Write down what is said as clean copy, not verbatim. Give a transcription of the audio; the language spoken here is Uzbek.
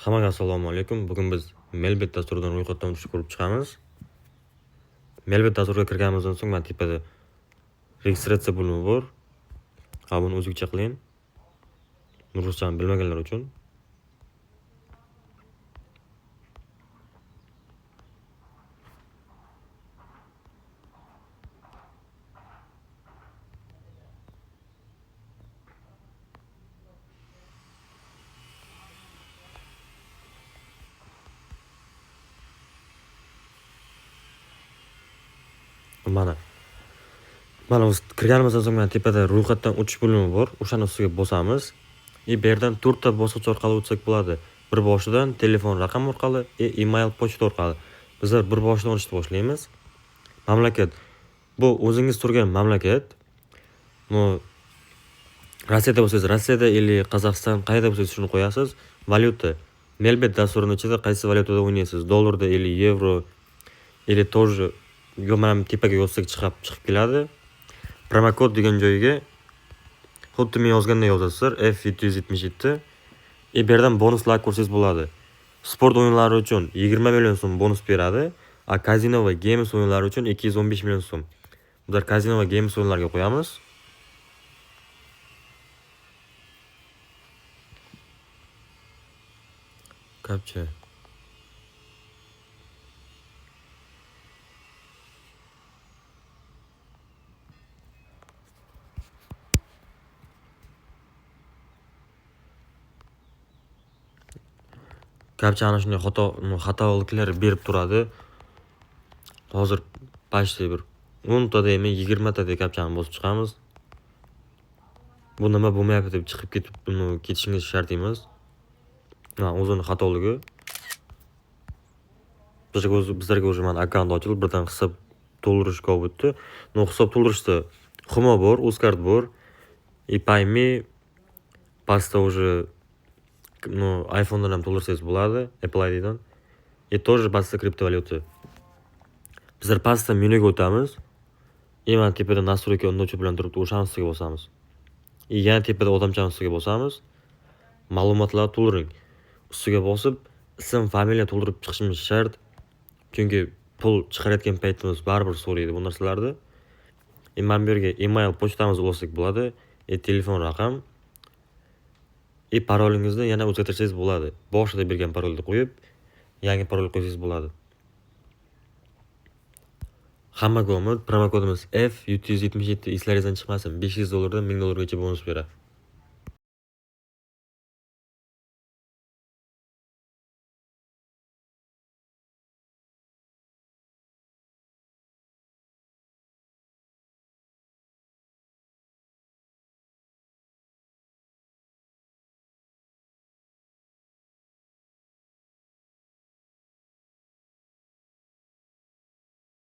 Hammaga assalomu alaykum. Bugun biz Melbet dasturidan ro'yxatdan o'tishni ko'rib chiqamiz. Melbet dasturiga kirganimizdan so'ng mana tepada registratsiya bo'limi bor. Ha, buni o'zbekcha qiling. Ruschani bilmaganlar uchun. Mana biz kirganimizdan so'ng mana tepada ro'yxatdan o'tish bo'limi bor. O'shani ustiga bosamiz. Bu yerdan 4 ta bosqich orqali o'tsak bo'ladi. Bir boshidan telefon raqam orqali, email pochta orqali. Bizlar bir boshidan o'tishni boshlaymiz. Mamlakat. Bu o'zingiz turgan mamlakat. Rossiyada bo'lsangiz, Rossiyada yoki Qozog'iston qayerda bo'lsangiz shuni qo'yasiz. Valyuta. Melbet dasturining ichida qaysi valyutada o'ynaysiz? Dollarda yoki yevro yoki тоже mana tepaga yozsak chiqib keladi. Promokod degan joyiga xuddi men yozganday yozasizlar. F777. Bu yerdan bonuslar ko'rsangiz bo'ladi. Sport o'yinlari uchun 20 million so'm bonus beradi. Kazino va games o'yinlari uchun 215 million so'm. Bizlar kazino va games o'yinlariga qo'yamiz. Kapcha. Kapcha ana shunday xatoliklar berib turadi. Hozir почти bir 10 ta deymi 20 ta kapchani bosib chiqamiz. Bu nima bo'lmayapti deb chiqib ketishingiz shart emas. O'zini xatoligi. Bizlarga o'zi mana akkaunt ochilib, birdan hisob to'ldirish qolibdi. Hisob to'ldirishda Humo bor, Uzcard bor. Payme pasta уже iPhone'dan ham to'ldirsangiz bo'ladi, Apple ID'dan. Тоже pasta kriptovalyuta. Bizlar pasta menyuga o'tamiz. Mana tepada настройка o'ndochi bilan turibdi, o'shani ustiga bosamiz. Yana tepada odamchani ustiga bosamiz. Ma'lumotlar to'ldiring. Ustiga bosib, ism, familiya to'ldirib chiqishimiz shart. Chunki pul chiqarayotgan paytimiz baribir so'raydi bu narsalarni. Mana bu yerga email pochtamizni bossak bo'ladi, telefon raqam, parolingizni yana o'zgartirsangiz bo'ladi. Boshida bergan parolni qo'yib, yangi parol qo'ysangiz bo'ladi. Hammaga omad, promokodimiz F777 eslaringizdan chiqmasin. $500 dan $1000 gacha bonus beradi.